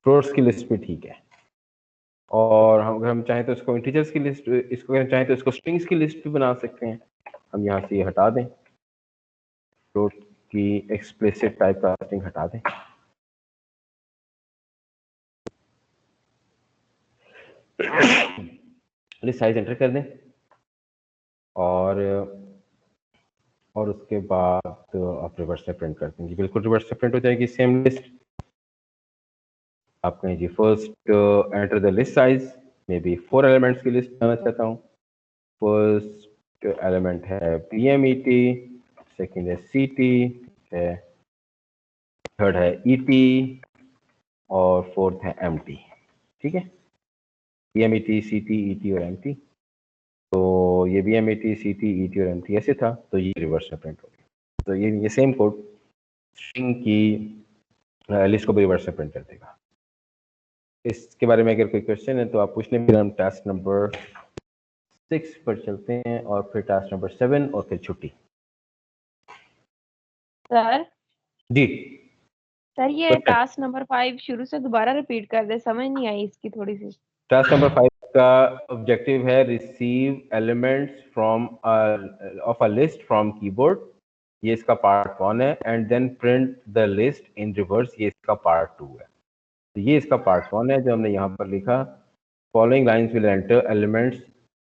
Floats की list भी ठीक है, और हम अगर हम चाहें तो इसको इंटीजर्स की लिस्ट, इसको अगर चाहें तो इसको स्ट्रिंग्स की लिस्ट भी बना सकते हैं। हम यहाँ से ये हटा दें, फ्लोट की एक्सप्लिसिट टाइप कास्टिंग हटा दें। लिस्ट साइज एंटर कर दें, और उसके बाद आप रिवर्स से प्रिंट कर देंगे, बिल्कुल रिवर्स से प्रिंट हो जाएगी सेम लिस्ट। आप कहें जी first enter the list size, maybe 4 elements की लिस्ट बनाना चाहता हूँ। फर्स्ट एलिमेंट है PMET, सेकेंड है CT, है थर्ड है ET, और फोर्थ है MT। ठीक है, PMET, CT, ET और MT। तो ये PMET, CT, ET और MT ऐसे था, तो ये रिवर्स में प्रिंट हो गया। तो ये सेम कोड स्ट्रिंग की लिस्ट को भी रिवर्स में प्रिंट कर देगा। इसके बारे में अगर कोई क्वेश्चन है तो आप पूछने, फिर हम टास्क नंबर 6 पर चलते हैं, और फिर टास्क नंबर 7, और फिर छुट्टी। सर जी सर, ये टास्क नंबर 5 शुरू से दोबारा रिपीट कर दे, समझ नहीं आई इसकी थोड़ी सी। टास्क नंबर 5 का ऑब्जेक्टिव है receive elements from of a list from keyboard, ये इसका पार्ट 1 है, and then print the list in reverse, ये इसका पार्ट 2 है। तो ये इसका पार्ट 1 है जो हमने यहाँ पर लिखा, following lines will enter elements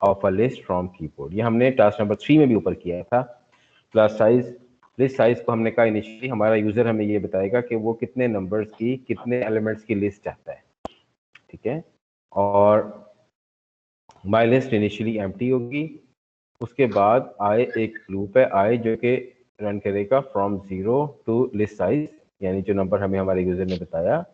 of a list from keyboard. ये हमने टास्क नंबर 3 में भी ऊपर किया था। क्लास साइज, लिस्ट साइज को हमने कहा इनिशियली हमारा यूजर हमें ये बताएगा कि वो कितने नंबर्स की, कितने एलिमेंट्स की लिस्ट चाहता है। ठीक है, और माई लिस्ट इनिशियली एम्प्टी होगी। उसके बाद आई एक लूप है, आई जो कि रन करेगा फ्रॉम 0 टू लिस्ट साइज, यानी जो नंबर हमें हमारे यूजर ने बताया,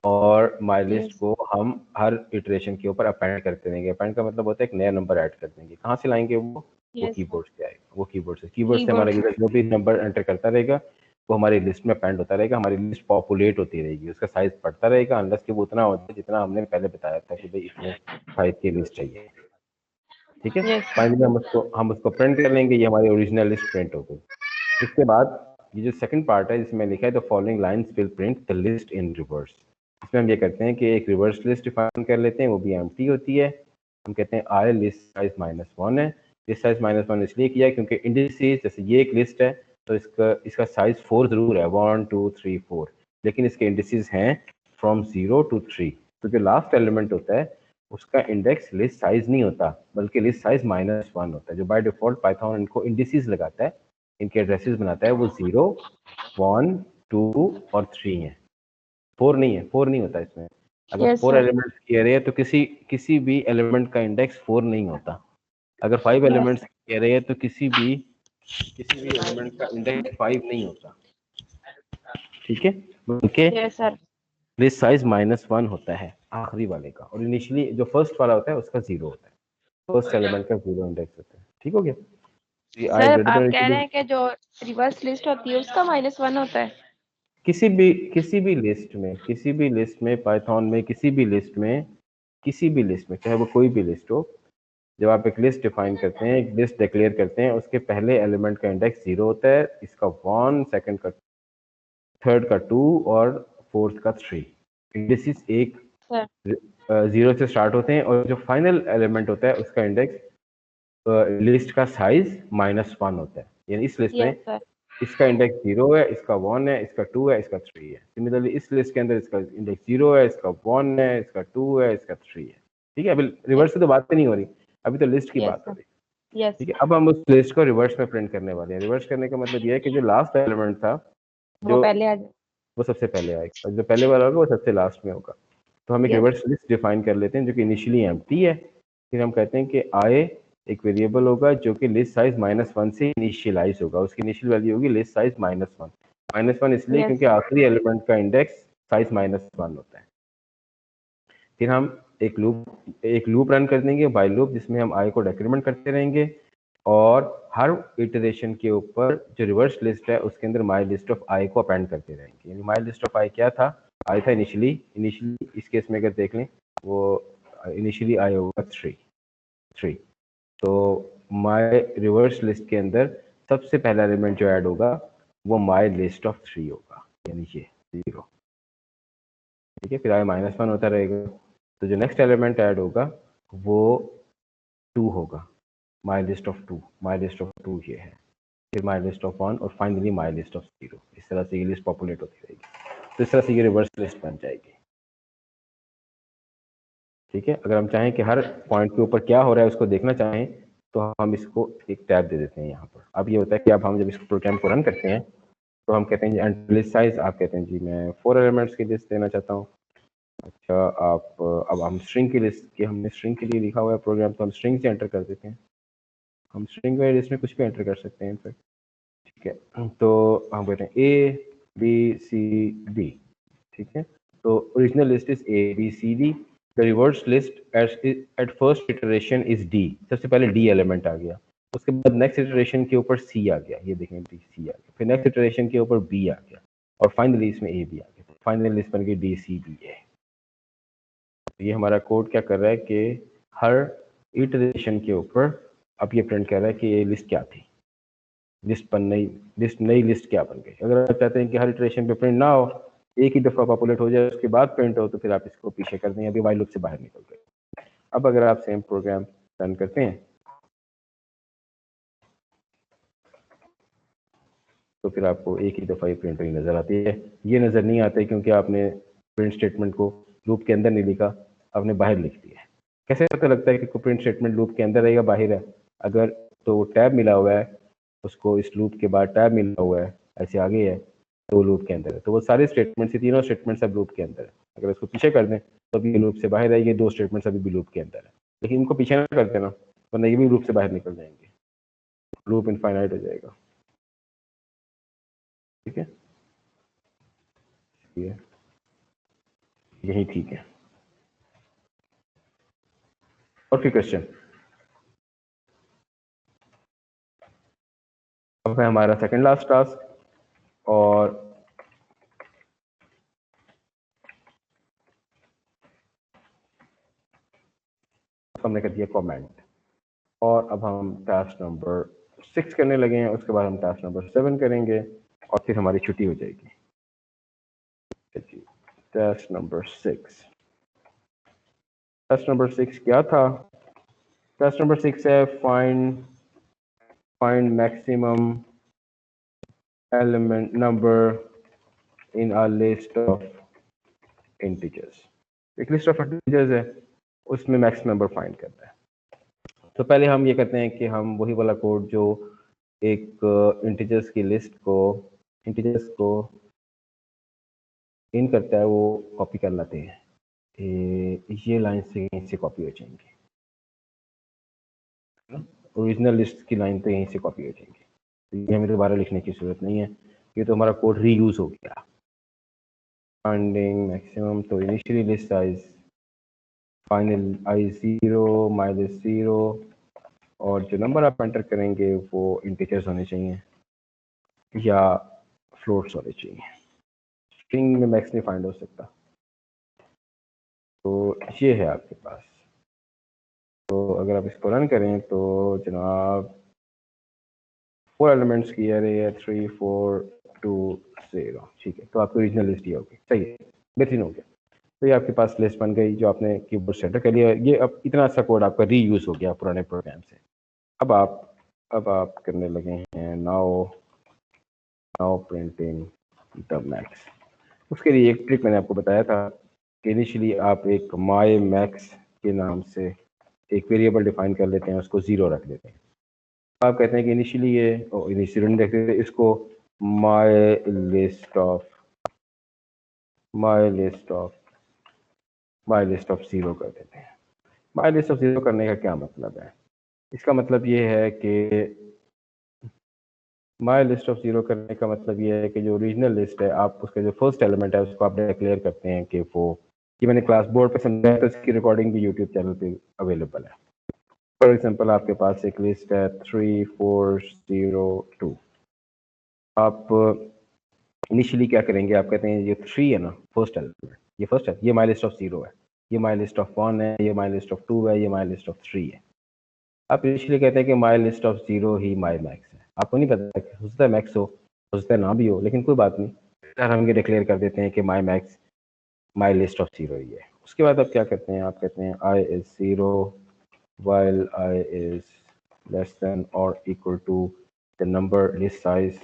और माई लिस्ट को हम हर इटरेशन के ऊपर अपेंड करते रहेंगे। अपेंड का मतलब होता है एक नया नंबर ऐड कर देंगे। कहाँ से लाएंगे वो कीबोर्ड से आएगा, वो कीबोर्ड से हमारा यूजर जो भी नंबर एंटर करता रहेगा वो हमारी लिस्ट में अपेंड होता रहेगा, हमारी लिस्ट पॉपुलेट होती रहेगी, उसका साइज बढ़ता रहेगा, अनलेस कि वो उतना होता है जितना हमने पहले बताया था कि भाई इतने साइज की लिस्ट चाहिए। ठीक है, फाइनली हम उसको प्रिंट कर लेंगे, ये हमारी ओरिजिनल लिस्ट प्रिंट हो गई। इसके बाद ये जो सेकंड पार्ट है जिसमें लिखा है the following lines will print the list in reverse, इसमें हम ये करते हैं कि एक रिवर्स लिस्ट डिफाइन कर लेते हैं, वो भी एम्प्टी होती है। हम कहते हैं आई लिस्ट साइज -1 है। लिस्ट साइज -1 इसलिए किया क्योंकि इंडिसेस, जैसे ये एक लिस्ट है तो इसका साइज 4 जरूर है, 1 2 3 4, लेकिन इसके इंडिसेस हैं फ्रॉम 0 to 3। तो जो लास्ट एलिमेंट होता है उसका इंडेक्स लिस्ट साइज नहीं होता, बल्कि लिस्ट साइज -1 होता है। जो बाय डिफॉल्ट पाइथन इनको इंडिसेस लगाता है, इनके एड्रेसेस बनाता है, वो 0 1 2 और 3 है, 4 नहीं है, 4 नहीं होता इसमें। अगर 4 एलिमेंट्स की एरे है तो किसी भी एलिमेंट का इंडेक्स 4 नहीं होता। अगर 5 एलिमेंट्स की एरे है तो किसी भी एलिमेंट का इंडेक्स 5 नहीं होता। ठीक है, बल्कि लिस्ट साइज -1 होता है आखिरी वाले का, और इनिशियली जो फर्स्ट वाला होता है उसका 0 होता है, फर्स्ट एलिमेंट का 0 इंडेक्स होता है। ठीक हो गया? सर आप कह रहे हैं कि जो रिवर्स लिस्ट होती है उसका -1 होता है? किसी भी लिस्ट में पाइथन में किसी भी लिस्ट में चाहे वो कोई भी लिस्ट हो, जब आप एक लिस्ट डिफाइन करते हैं, एक लिस्ट डिक्लेयर करते हैं, उसके पहले एलिमेंट का इंडेक्स 0 होता है, इसका 1, सेकंड का, थर्ड का 2 और फोर्थ का 3। इंडेक्स एक 0 से स्टार्ट होते हैं, और जो फाइनल एलिमेंट होता है उसका इंडेक्स लिस्ट का साइज -1 होता है। यानी इस लिस्ट में इसका इंडेक्स 0 है, इसका 1 है, इसका 2 है, इसका 3 है। सिमिलरली इस लिस्ट के अंदर इसका इंडेक्स 0 है, इसका 1 है, इसका 2 है, इसका 3 है। ठीक है, अभी रिवर्स से तो बात नहीं हो रही, अभी तो लिस्ट की बात हो रही है। ठीक है, अब हम उस लिस्ट को रिवर्स में प्रिंट करने वाले हैं। रिवर्स करने का मतलब यह है कि जो लास्ट एलिमेंट था जो वो सबसे पहले आएगा, और जो पहले वाला होगा वो सबसे लास्ट में होगा। तो हम एक रिवर्स लिस्ट डिफाइन कर लेते हैं जो कि इनिशियली एम्प्टी है। फिर हम कहते हैं कि आई एक वेरिएबल होगा जो कि लिस्ट साइज -1 से इनिशियलाइज होगा, उसकी इनिशियल वैल्यू होगी लिस्ट साइज -1 इसलिए क्योंकि आखिरी एलिमेंट का इंडेक्स साइज -1 होता है। फिर हम एक लूप रन कर देंगे, बाय लूप, जिसमें हम आई को डेक्रीमेंट करते रहेंगे, और हर इटरेशन के ऊपर जो रिवर्स लिस्ट है उसके अंदर माई लिस्ट ऑफ आई को अपेंड करते रहेंगे। यानी माई लिस्ट ऑफ आई क्या था, आई था इनिशियली इस केस में अगर देख लें वो इनिशियली आई होगा 3। तो माई रिवर्स लिस्ट के अंदर सबसे पहला एलिमेंट जो ऐड होगा वो माई लिस्ट ऑफ 3 होगा, यानी ये 0। ठीक है, फिर i -1 होता रहेगा, तो जो नेक्स्ट एलिमेंट ऐड होगा वो 2 होगा, माई list of 2, my list of 2 ये है, फिर माई लिस्ट ऑफ 1 और फाइनली माई लिस्ट ऑफ 0। इस तरह से ये लिस्ट पॉपुलेट होती रहेगी, तो इस तरह से ये रिवर्स लिस्ट बन जाएगी। ठीक है, अगर हम चाहें कि हर पॉइंट के ऊपर क्या हो रहा है उसको देखना चाहें तो हम इसको एक टैब दे देते हैं यहाँ पर। अब ये होता है कि अब हम जब इस प्रोग्राम को रन करते हैं तो हम कहते हैं जी लिस्ट साइज, आप कहते हैं जी मैं 4 एलिमेंट्स की लिस्ट देना चाहता हूँ। अच्छा, आप अब हम स्ट्रिंग की लिस्ट की, हमने स्ट्रिंग के लिए लिखा हुआ है प्रोग्राम, तो हम स्ट्रिंग से एंटर कर देते हैं। हम स्ट्रिंग वाली लिस्ट में कुछ भी एंटर कर सकते हैं इनफैक्ट। ठीक है, तो हम कहते हैं A B C D। ठीक है, तो original list is ABCD, the reverse list at first iteration is D। सबसे पहले D एलिमेंट आ गया, उसके बाद नेक्स्ट इटरेशन के ऊपर C आ गया, ये देखें C आ गया, फिर नेक्स्ट इटरेशन के ऊपर B आ गया और फाइनली इसमें A भी आ गया, फाइनल लिस्ट बन गई DCBA। ये हमारा कोड क्या कर रहा है कि हर इटरेशन के ऊपर अब ये प्रिंट कर रहा है कि ये लिस्ट क्या थी, नई लिस्ट क्या बन गई। अगर आप चाहते हैं कि हर इटरेशन पे प्रिंट ना हो, एक ही दफ़ा पॉपुलेट हो जाए उसके बाद प्रिंट हो, तो फिर आप इसको पीछे कर दें, अभी वाइल लूप से बाहर निकल गए। अब अगर आप सेम प्रोग्राम रन करते हैं तो फिर आपको एक ही दफ़ा ये प्रिंट हुई नज़र आती है। ये नज़र नहीं आती क्योंकि आपने प्रिंट स्टेटमेंट को लूप के अंदर नहीं लिखा, आपने बाहर लिख दिया है। कैसे पता लगता है कि प्रिंट स्टेटमेंट लूप के अंदर है या बाहर है? अगर तो टैब मिला हुआ है उसको, इस लूप के बाद टैब मिला हुआ है, ऐसे आगे है तो लूप के अंदर है, तो वो सारे स्टेटमेंट्स, तीनों स्टेटमेंट्स अब लूप के अंदर है। अगर इसको पीछे कर दें तो अभी ये लूप से बाहर है, ये 2 स्टेटमेंट्स अभी भी लूप के अंदर है, लेकिन इनको पीछे ना कर देना वरना ये भी लूप से बाहर निकल जाएंगे, लूप इनफाइनाइट हो जाएगा। ठीक है, ये यही ठीक है। और फिर क्वेश्चन अब है हमारा सेकंड लास्ट टास्क, और हमने कर दिया कमेंट, और अब हम टास्क नंबर 6 करने लगे हैं, उसके बाद हम टास्क नंबर 7 करेंगे और फिर हमारी छुट्टी हो जाएगी। टास्क नंबर 6, टास्क नंबर 6 क्या था? टास्क नंबर 6 है find maximum element number in a list of integers. एक लिस्ट ऑफ इंटीजर्स है, उसमें मैक्स नंबर फाइंड करना है। तो पहले हम ये करते हैं कि हम वही वाला कोड जो एक इंटीजर्स की लिस्ट को, इंटीजर्स को इन करता है, वो कॉपी कर लेते हैं। ये लाइन से यहीं से कॉपी हो जाएंगे, ओरिजिनल लिस्ट की लाइन तो यहीं से कॉपी हो जाएंगी, तो ये हमें दोबारा लिखने की जरूरत नहीं है, ये तो हमारा कोड रीयूज हो गया। फाइंडिंग मैक्सिमम, तो initially list size, final i0 my list 0, और जो नंबर आप एंटर करेंगे वो इंटीजर्स होने चाहिए या फ्लोट्स होने चाहिए, स्ट्रिंग में मैक्स नहीं फाइंड हो सकता। तो ये है आपके पास। तो अगर आप इसको रन करें तो जनाब 4 एलिमेंट्स की अरे है 3 4 2 0। ठीक है, तो आपकी ओरिजिनल लिस्ट ये होगी। सही है, बेहतरीन हो गया। तो ये आपके पास लिस्ट बन गई जो आपने कीबोर्ड से एंटर कर लिया। ये अब इतना अच्छा कोड आपका रीयूज हो गया पुराने प्रोग्राम से। अब आप करने लगे हैं नाउ प्रिंटिंग द मैक्स। उसके लिए एक ट्रिक मैंने आपको बताया था कि इनिशियली आप एक माई मैक्स के नाम से एक वेरिएबल डिफाइन कर लेते हैं, उसको 0 रख देते हैं। आप कहते हैं कि इनिशियली ये इनिशियली नहीं रखते थे, इसको माई लिस्ट ऑफ 0 कर देते हैं। माई लिस्ट ऑफ 0 करने का क्या मतलब है? इसका मतलब ये है कि माई लिस्ट ऑफ 0 करने का मतलब ये है कि जो ओरिजिनल लिस्ट है, आप उसका जो फर्स्ट एलिमेंट है उसको आप डिक्लेयर करते हैं कि वो, ये मैंने क्लास बोर्ड पे समझाया तो इसकी रिकॉर्डिंग भी यूट्यूब चैनल पे अवेलेबल है। फॉर एग्जांपल आपके पास एक लिस्ट है 3402। आप इनिशियली क्या करेंगे, आप कहते हैं ये 3 है ना फर्स्ट एलिमेंट, ये फर्स्ट है, ये माई लिस्ट ऑफ 0 है, ये माई लिस्ट ऑफ 1 है, ये माई लिस्ट ऑफ 2 है, ये माई लिस्ट ऑफ 3 है। आप इनिशियली कहते हैं कि माई list of 0 he my max है। आपको नहीं पता कि हो सकता है मैक्स हो सकता है ना भी हो, लेकिन कोई बात नहीं, हम ये डिक्लेयर कर देते हैं कि माई मैक्स माई लिस्ट ऑफ 0 ये है। उसके बाद आप क्या करते हैं, आप कहते हैं I is 0 while I is less than or equal to the number list size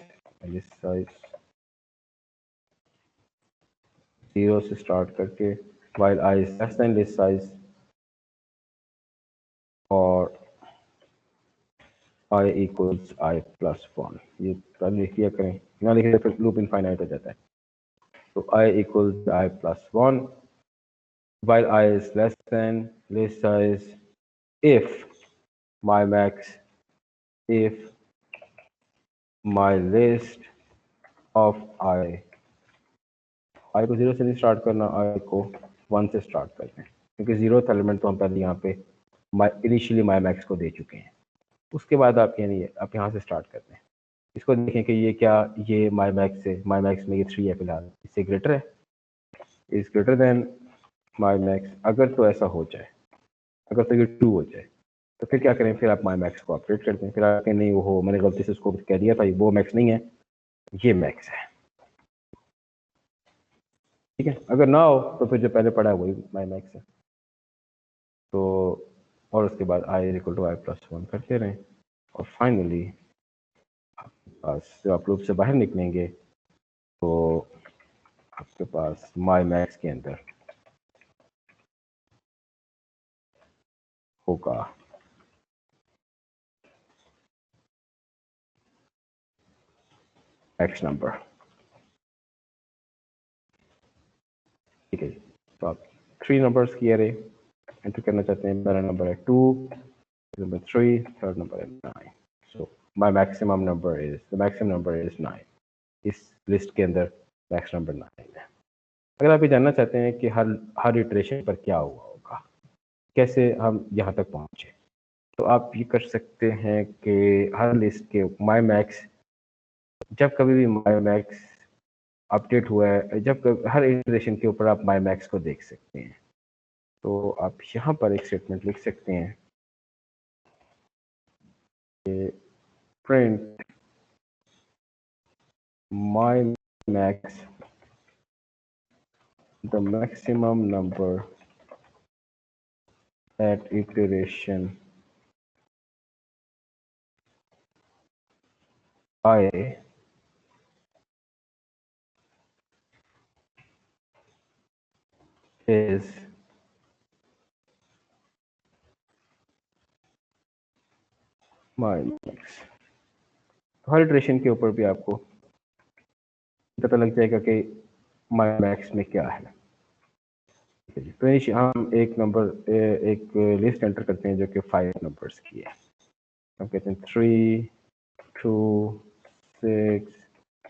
0 से स्टार्ट करके while I is less than list size और I equals I plus 1। ये पहले लिख लिया करें, ना लिखे तो फिर लूप इनफाइनाइट हो जाता है। तो I equals I plus 1 while I is less than list size if my max if my list of I को 0 से नहीं स्टार्ट करना, I को 1 से स्टार्ट करते हैं, क्योंकि 0th एलिमेंट तो हम पहले यहाँ पे इनिशियली माई मैक्स को दे चुके हैं। उसके बाद आप यानी आप यहाँ से स्टार्ट करते हैं। इसको देखें कि ये क्या, ये माई मैक्स में ये 3 है फिलहाल, इससे ग्रेटर है, is greater than my max. अगर तो ऐसा हो जाए, अगर तो ये 2 हो जाए तो फिर क्या करें, फिर आप माई मैक्स को अपडेट करते हैं। फिर आप नहीं वो मैंने गलती से उसको कह दिया था, वो मैक्स नहीं है, ये मैक्स है, ठीक है। अगर ना हो तो फिर जो पहले पढ़ा है वही माई मैक्स है। तो और उसके बाद I equal to I plus 1 करते रहें और फाइनली जब आप लूप से बाहर निकलेंगे तो आपके पास माई मैक्स के अंदर होगा मैक्स नंबर, ठीक है। तो आप 3 नंबर्स की एरे एंटर करना चाहते हैं। पहला नंबर है 2, नंबर 3, थर्ड नंबर है 9। सो माई मैक्सिमम नंबर इज 9। इस लिस्ट के अंदर मैक्स नंबर 9 है। अगर आप ये जानना चाहते हैं कि हर इटरेशन पर क्या हुआ होगा, कैसे हम यहाँ तक पहुँचे, तो आप ये कर सकते हैं कि हर लिस्ट के माई मैक्स, जब कभी भी माई मैक्स अपडेट हुआ है, हर इटरेशन के ऊपर आप माई मैक्स को देख सकते हैं। तो आप यहाँ पर एक स्टेटमेंट लिख सकते हैं कि print my max the maximum number at iteration I is my max। तो हर इटरेशन के ऊपर भी आपको पता लग जाएगा कि माई मैक्स में क्या है। तो हम एक लिस्ट एंटर करते हैं जो कि 5 नंबर्स की है। हम कहते हैं 3 2 6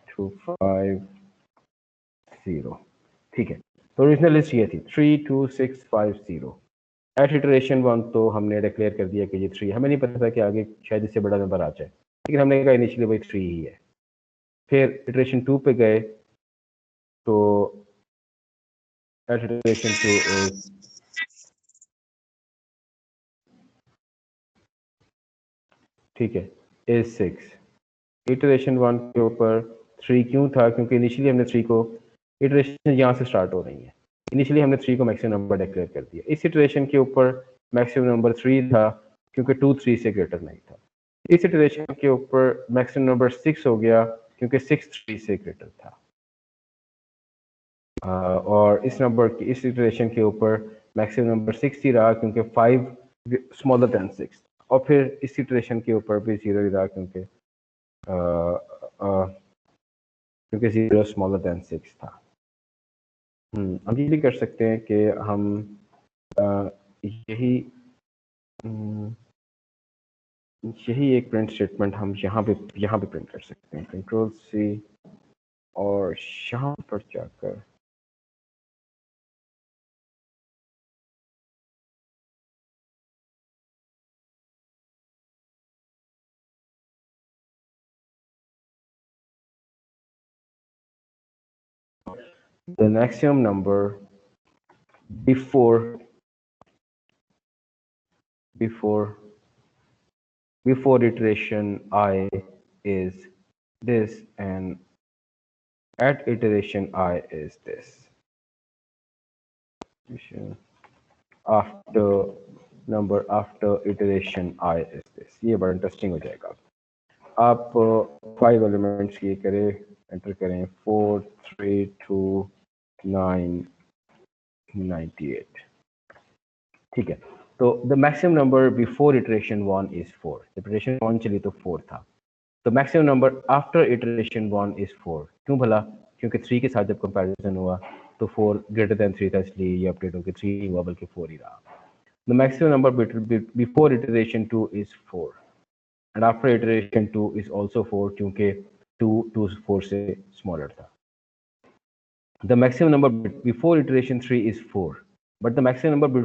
2 5 0, ठीक है। तो ओरिजिनल लिस्ट ये थी 3 2 6 5 0। एट इटरेशन 1 तो हमने डिक्लेयर कर दिया कि ये 3, हमें नहीं पता था कि आगे शायद इससे बड़ा नंबर आ जाए, लेकिन हमने कहा इनिशियली वही 3 ही है। फिर इटरेशन 2 पे गए तो एट इटरेशन 2 इज, ठीक है, इज 6। इटरेशन 1 के ऊपर 3 क्यों था, क्योंकि इनिशियली हमने 3 को, इटरेशन यहाँ से स्टार्ट हो रही है, इनिशियली हमने 3 को मैक्सिमम नंबर डिक्लेयर कर दिया। इस इटरेशन के ऊपर मैक्सिमम नंबर 3 था क्योंकि 2 3 से ग्रेटर नहीं था। इस इटरेशन के ऊपर मैक्सिमम नंबर 6 हो गया क्योंकि 6 3 से ग्रेटर था। और इस इटरेशन के ऊपर मैक्सिमम नंबर 6 ही रहा क्योंकि 5 स्मॉलर देन 6। और फिर इस इटरेशन के ऊपर भी 0 ही रहा क्योंकि क्योंकि 0 स्मॉलर देन 6 था। हम ये भी कर सकते हैं कि हम यही यही एक प्रिंट स्टेटमेंट हम यहाँ पे प्रिंट कर सकते हैं। कंट्रोल C और यहाँ पर जाकर the maximum number before iteration I is this and at iteration I is this। after number after iteration I is this. ये बड़ा इंटरेस्टिंग हो जाएगा। आप 5 एलिमेंट्स ये करें, एंटर करें 4 3 2 9 98। ठीक है, तो the maximum number before iteration 1 is 4। जब इटरेशन 1 चली तो 4 था। तो maximum number after iteration 1 is 4। क्यों भला? क्योंकि 3 के साथ जब कंपैरिजन हुआ तो 4 ग्रेटर देन 3 था, इसलिए ये अपडेट होकर 3 नहीं हुआ बल्कि 4 ही रहा। The maximum number before iteration 2 is 4 and after iteration 2 is also 4 क्योंकि 2 4 से स्मॉलर था। The maximum number before iteration 3 is 4, but the maximum number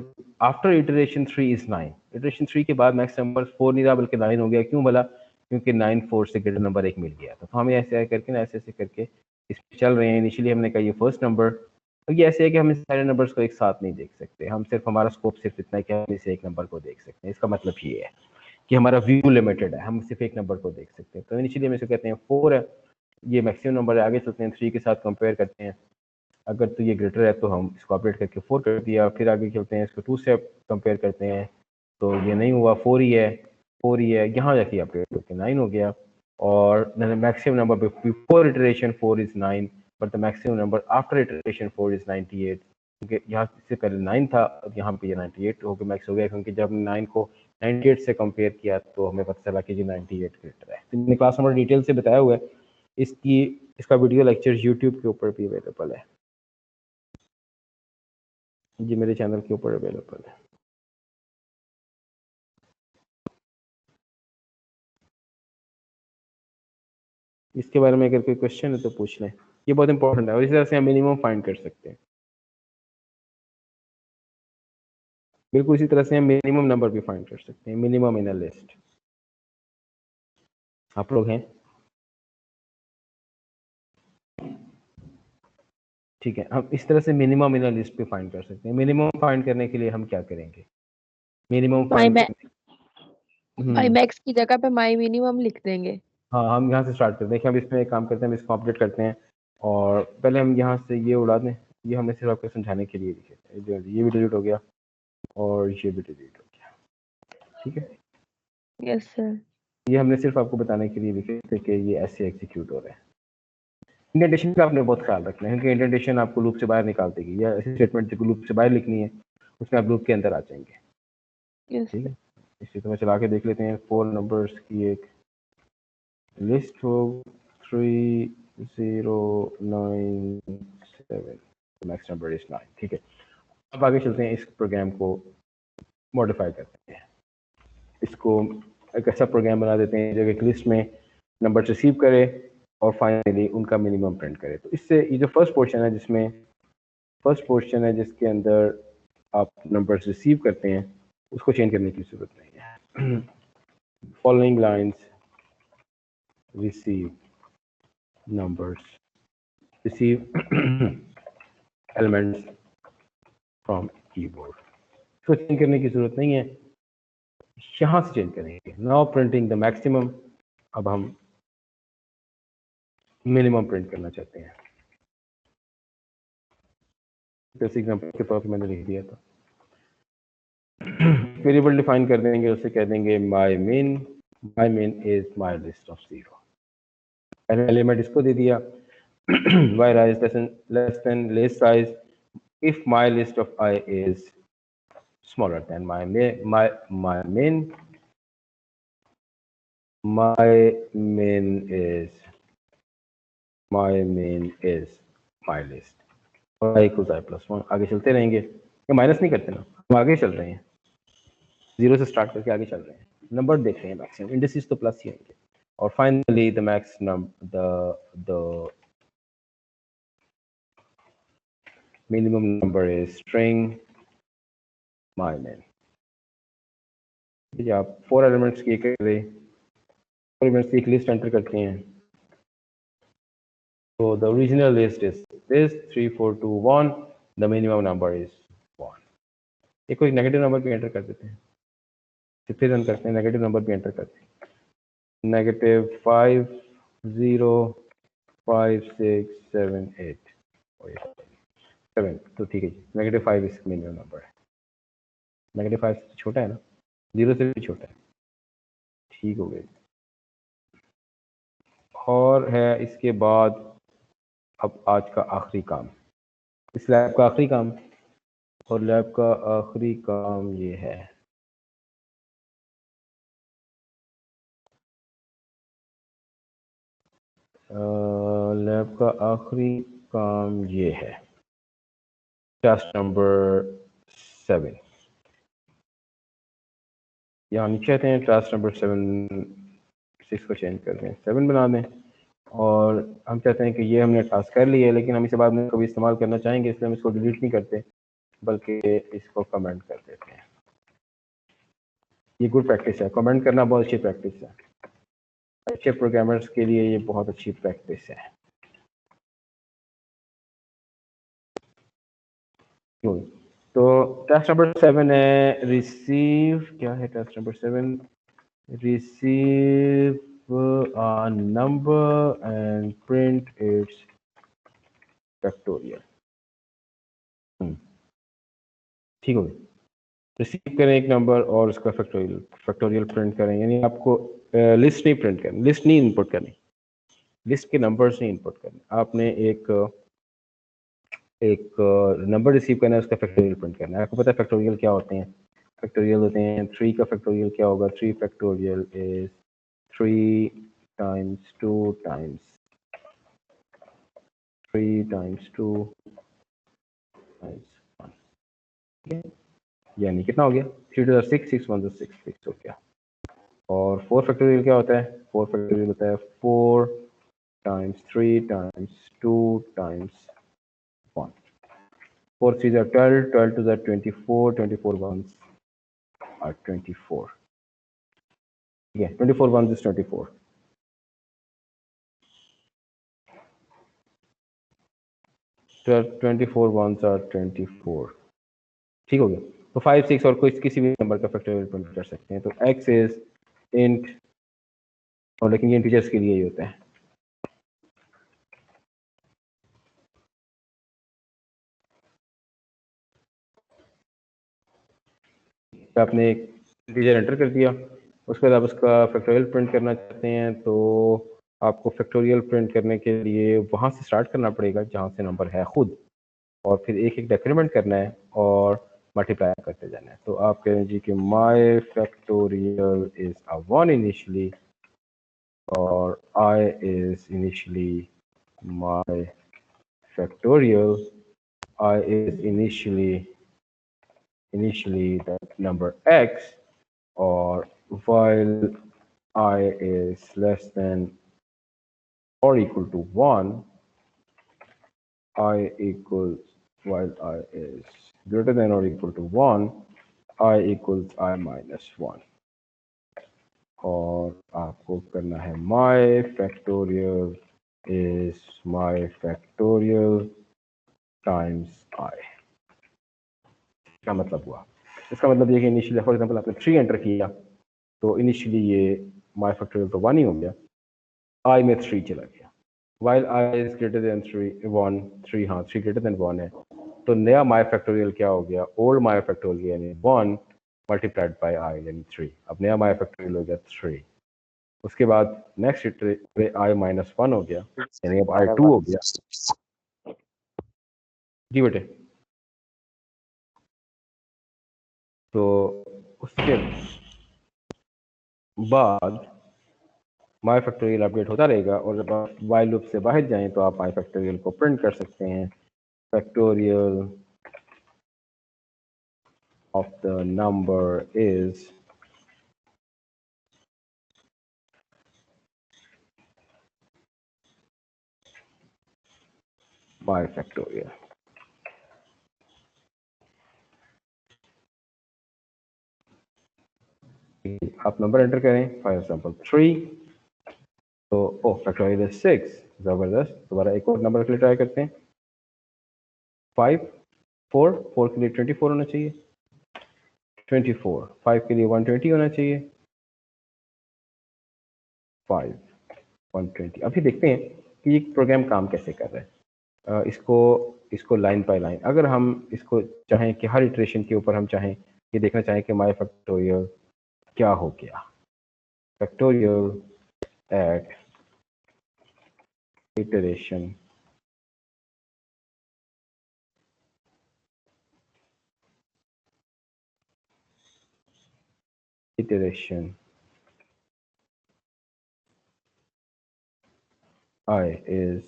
after iteration 3 is 9. Iteration 3 के बाद maximum number 4 नहीं रहा बल्कि 9 हो गया। क्यों भला? क्योंकि 9 4 से ग्रेटर नंबर एक मिल गया। तो हम ऐसे करके ना ऐसे करके इसमें चल रहे हैं। इनिशियली हमने कहा ये फर्स्ट नंबर, तो ये ऐसे है कि हम इस सारे नंबर्स को एक साथ नहीं देख सकते। हम सिर्फ हमारा स्कोप सिर्फ इतना है कि हम इसे एक नंबर को देख सकते हैं। इसका मतलब ये है कि हमारा व्यू लिमिटेड है, हम सिर्फ एक नंबर को देख सकते हैं। तो इनिशियली हम इसे कहते हैं 4 है, ये मैक्सिमम नंबर है। आगे चलते हैं 3 के साथ कंपेयर करते हैं। अगर तो ये ग्रेटर है तो हम इसको अपडेट करके 4 कर दिया। फिर आगे चलते हैं, इसको 2 से कंपेयर करते हैं तो ये नहीं हुआ, 4 ही है, 4 ही है। यहाँ जाके अपडेट करके 9 हो गया। और maximum number before iteration 4 is 9, but the maximum number after iteration 4 is 98। क्योंकि यहाँ से पहले 9 था और यहाँ पे ये 98 होकर मैक्स हो गया। क्योंकि जब 9 को 98 से कंपेयर किया तो हमें पता चला कि जी 98 ग्रेटर है। तो मैंने क्लास नंबर डिटेल से बताया हुआ है। इसका वीडियो लेक्चर यूट्यूब के ऊपर भी अवेलेबल है, ये मेरे चैनल के ऊपर अवेलेबल है। इसके बारे में अगर कोई क्वेश्चन है तो पूछ लें, ये बहुत इंपॉर्टेंट है। और इसी तरह से हम मिनिमम फाइंड कर सकते हैं। बिल्कुल इसी तरह से हम मिनिमम नंबर भी फाइंड कर सकते हैं, मिनिमम इन अ लिस्ट। आप लोग हैं? ठीक है, हम इस तरह से मिनिमम इन अ लिस्ट भी फाइंड कर सकते हैं। मिनिमम फाइंड करने के लिए हम क्या करेंगे? मिनिमम फाइंड माई मैक्स की जगह पे माई मिनिमम लिख देंगे। हाँ, हम यहाँ से स्टार्ट करते हैं। हम इसमें एक काम करते हैं, हम इसको अपडेट करते हैं और पहले हम यहाँ से ये उड़ा दें। ये हमने सिर्फ आपको समझाने के लिए लिखे थे। ये भी डिलीट हो गया और ये भी डिलीट हो गया। ठीक है, यस सर। ये हमने सिर्फ आपको बताने के लिए लिखे थे कि ये ऐसे एग्जीक्यूट हो रहे हैं। इंडेंटेशन का आपने बहुत ख्याल रखना है क्योंकि इंडेंटेशन आपको लूप से बाहर निकाल देगी। या ऐसी स्टेटमेंट जो लूप से बाहर लिखनी है उसमें आप लूप के अंदर आ जाएंगे। यस ठीक है, इसी तरह चला के देख लेते हैं। 4 नंबर्स की एक लिस्ट हो 3097, नेक्स्ट नंबर इज 9। ठीक है, अब आगे चलते हैं। इस प्रोग्राम को मॉडिफाई करते हैं। इसको एक ऐसा प्रोग्राम बना देते हैं जो एक लिस्ट में नंबर रिसीव करे और फाइनली उनका मिनिमम प्रिंट करे। तो इससे ये जो फर्स्ट पोर्शन है जिसके अंदर आप नंबर्स रिसीव करते हैं उसको चेंज करने की जरूरत नहीं है। Following lines receive elements from keyboard. इसको चेंज करने की जरूरत नहीं है, यहाँ से चेंज करेंगे। Now printing the maximum. अब हम मिनिमम प्रिंट करना चाहते हैं। जैसे एग्जांपल के तौर पे मैंने लिख दिया था। वेरिएबल डिफाइन कर देंगे, उसे कह देंगे my main is my list of 0। पहले एलिमेंट इसको दे दिया why rise less than list size if my list of I is smaller than my main is my list y equals I plus 1। आगे चलते रहेंगे, ये माइनस नहीं करते ना, हम आगे चल रहे हैं, 0 से स्टार्ट करके आगे चल रहे हैं। नंबर देख रहे हैं, मैक्सिमम इंडिसेस तो प्लस ही होंगे। और finally the minimum number is string my min। आप 4 एलिमेंट्स की एक लिस्ट एंटर करते हैं। So the original list is this 3 4 2 1, the minimum number is 1। एक कोई नेगेटिव नंबर भी एंटर कर देते हैं, फिर रन करते हैं, नेगेटिव नंबर भी एंटर करते हैं, -5 0 5 6 7 8। 7 तो ठीक है जी, -5 इसका मिनिमम नंबर है। -5 से छोटा है ना, 0 से भी छोटा है, ठीक हो गया। और है इसके बाद अब आज का आखिरी काम, इस लैब का आखिरी काम, और लैब का आखिरी काम ये है। लैब का आखिरी काम ये है, टेस्ट नंबर 7। यहाँ नीचे आते हैं, टेस्ट नंबर 6 को चेंज कर दें, 7 बना दें। और हम चाहते हैं कि ये हमने टास्क कर लिया है, लेकिन हम इसे बाद में कभी इस्तेमाल करना चाहेंगे, इसलिए हम इसको डिलीट नहीं करते बल्कि इसको कमेंट कर देते हैं। ये गुड प्रैक्टिस है, कमेंट करना बहुत अच्छी प्रैक्टिस है, अच्छे प्रोग्रामर्स के लिए ये बहुत अच्छी प्रैक्टिस है। तो टेस्ट नंबर 7 है रिसीव, क्या है test number 7? Receive a number and print its factorial। ठीक हो गया, रिसीव करें एक नंबर और उसका फैक्टोरियल प्रिंट करें, यानी आपको लिस्ट नहीं प्रिंट करनी, लिस्ट नहीं इनपुट करनी, लिस्ट के नंबर्स नहीं इनपुट करने, आपने एक नंबर रिसीव करना है, उसका फैक्टोरियल प्रिंट करना है। आपको पता है फैक्टोरियल क्या होते हैं? फैक्टोरियल होते हैं 3 का फैक्टोरियल क्या होगा? 3 factorial is 3 times 2 times 3 times 2 times 1, यानी कितना हो गया? 3 to the 6, 6 1 to 6, 6 हो गया। और 4 फैक्टोरियल क्या होता है? 4 फैक्टोरियल होता है 4 times 3 times 2 times 1। 4 3s are 12, 12 2s are 24, 24 ones are 24। ठीक है, 24 ones is 24। 24 ones are 24। ठीक हो गया। तो 5 6 और कोई किसी भी नंबर का फैक्टोरियल प्रिंट कर सकते हैं। तो x इज इंट, और लेकिन ये इंटीजर्स के लिए ही होता है। तो आपने एक इंटीजर एंटर कर दिया, उसके बाद आप उसका फैक्टोरियल प्रिंट करना चाहते हैं, तो आपको फैक्टोरियल प्रिंट करने के लिए वहाँ से स्टार्ट करना पड़ेगा जहाँ से नंबर है खुद, और फिर एक एक डेक्रीमेंट करना है और मल्टीप्लाई करते जाना है। तो आप कहें जी कि माई फैक्टोरियल इज अ 1 इनिशियली, और I is initially my factorial, I is initially the number x, or while I is less than or equal to 1, I equals, while I is greater than or equal to 1, I equals I minus 1। और आपको करना है my factorial is my factorial times I। क्या मतलब हुआ? इसका मतलब ये कि इनिशियली फॉर एग्जांपल आपने 3 एंटर किया, तो इनिशियली ये my factorial तो 1 ही हो गया, I में 3 चला गया, while I is greater than 3 1 3, हाँ 3 greater than 1 है, तो नया my factorial क्या हो गया? ओल्ड my factorial यानी 1 मल्टीप्लाइड बाय I यानी 3। अब नया my factorial हो गया 3। उसके बाद नेक्स्ट I माइनस 1 हो गया, यानी अब I 2 हो गया। जी बेटे, तो उसके बाद माई फैक्टोरियल अपडेट होता रहेगा, और जब आप वाइल लूप से बाहर जाएं तो आप माई फैक्टोरियल को प्रिंट कर सकते हैं। Factorial of the number is my factorial. आप नंबर एंटर करें, फॉर एग्जांपल 3, तो ओ फैक्टोरियल इज 6, जबरदस्त। दोबारा एक और नंबर के लिए ट्राई करते हैं, 5 4 4 के लिए 24 होना चाहिए, 24 5 के लिए 120 होना चाहिए, 5 120। अभी देखते हैं कि ये प्रोग्राम काम कैसे कर रहा है। इसको इसको लाइन बाय लाइन, अगर हम इसको चाहें कि हर इटरेशन के ऊपर हम चाहें ये देखना चाहें कि माई फैक्टोरियल क्या हो गया, factorial at iteration I is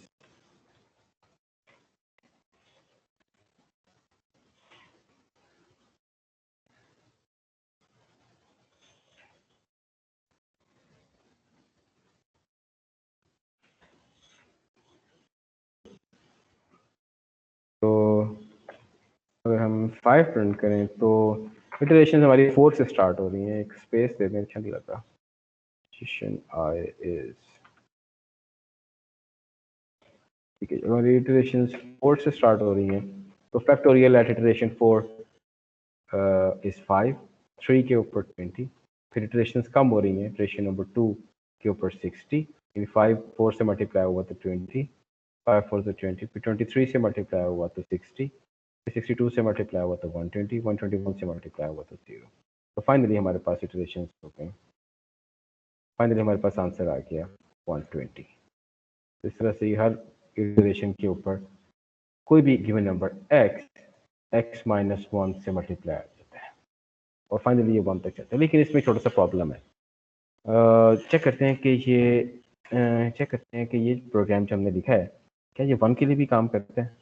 तो अगर हम 5 प्रिंट करें तो इटरेशन हमारी 4 से स्टार्ट हो रही हैं, एक स्पेस दे दें, अच्छा नहीं लगा, इटरेशन I is, ठीक है, हमारी इटरेशन 4 से स्टार्ट हो रही हैं तो फैक्टोरियल एट इटरेशन 4 इज 5, 3 के ऊपर 20, फिर इटरेशंस कम हो रही हैं, इटरेशन नंबर 2 के ऊपर 60, 5 4 से मल्टीप्लाई हुआ तो 20, 5 4 से 20, फिर 23 से मल्टीप्लाई हुआ तो 60, 62 से मल्टीप्लाई हुआ तो 120, 121 से मल्टीप्लाई हुआ तो 0। तो फाइनली हमारे पास इटरेशंस हो गए, फाइनली हमारे पास आंसर आ गया 120। तो इस तरह से हर इटरेशन के ऊपर कोई भी गिवन नंबर x माइनस 1 से मल्टीप्लाई हो जाता है और फाइनली ये 1 तक जाता है। लेकिन इसमें छोटा सा प्रॉब्लम है, चेक करते हैं कि ये प्रोग्राम जो हमने लिखा है क्या ये 1 के लिए भी काम करता है।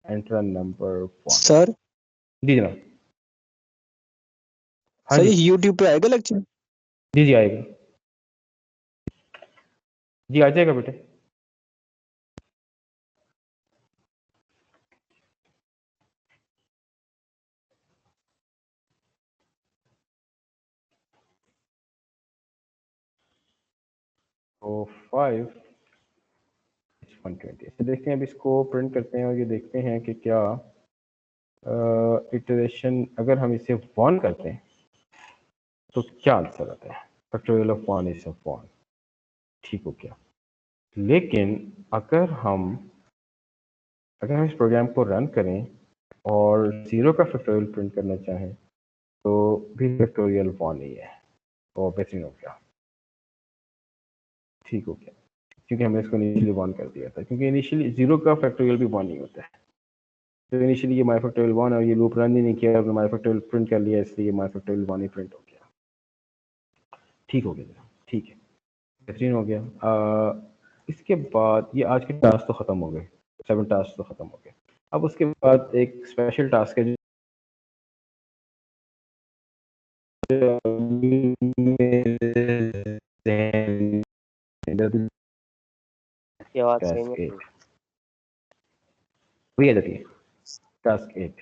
Enter number 1 sir. जी जनाब। हाँ सर जी ये YouTube पे आएगा लेक्चर? जी आएगा, जी आ जाएगा बेटे। तो 5 120 से देखते हैं, अब इसको प्रिंट करते हैं और ये देखते हैं कि क्या इटरेशन अगर हम इसे 1 करते हैं तो क्या आंसर आता है। फैक्टोरियल ऑफ 1 इज 1, ठीक हो गया। लेकिन अगर हम इस प्रोग्राम को रन करें और 0 का फैक्टोरियल प्रिंट करना चाहें तो भी फैक्टोरियल 1 ही है, तो बेहतरीन हो गया, ठीक हो गया, क्योंकि हमने इसको इनिशियली 1 कर दिया था, क्योंकि इनिशियली 0 का फैक्टोरियल भी 1 ही होता है। तो इनिशियली ये माई फैक्टोरियल 1 और ये लूप रन ही नहीं किया, माई फैक्टोरियल प्रिंट कर लिया, इसलिए माई फैक्टोरियल 1 ही प्रिंट हो गया, ठीक हो गया, ठीक है, बेहतरीन हो गया। इसके बाद ये आज के टास्क तो ख़त्म हो गए, 7 टास्क तो ख़त्म हो गए। अब उसके बाद एक स्पेशल टास्क है टास्क 8 भी आ जाती है, टास्क 8।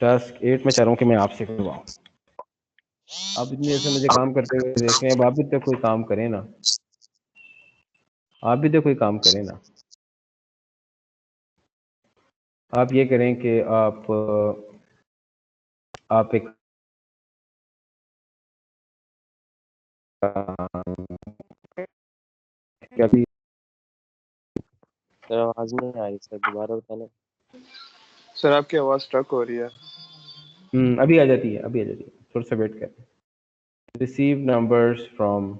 टास्क 8 में चाह रहा हूँ कि मैं आपसे करवाऊँ। आप इतनी देर से मुझे काम करते हुए देख रहे हैं, अब आप भी तो कोई काम करें ना, आप भी तो कोई काम करें ना। आप ये करें कि आप एक क्या भी सर आवाज नहीं आ रही सर, दोबारा बताना। सर आपकी आवाज स्ट्रक हो रही है। अभी आ जाती है, अभी आ जाती है, थोड़ा सा वेट करें। Receive numbers from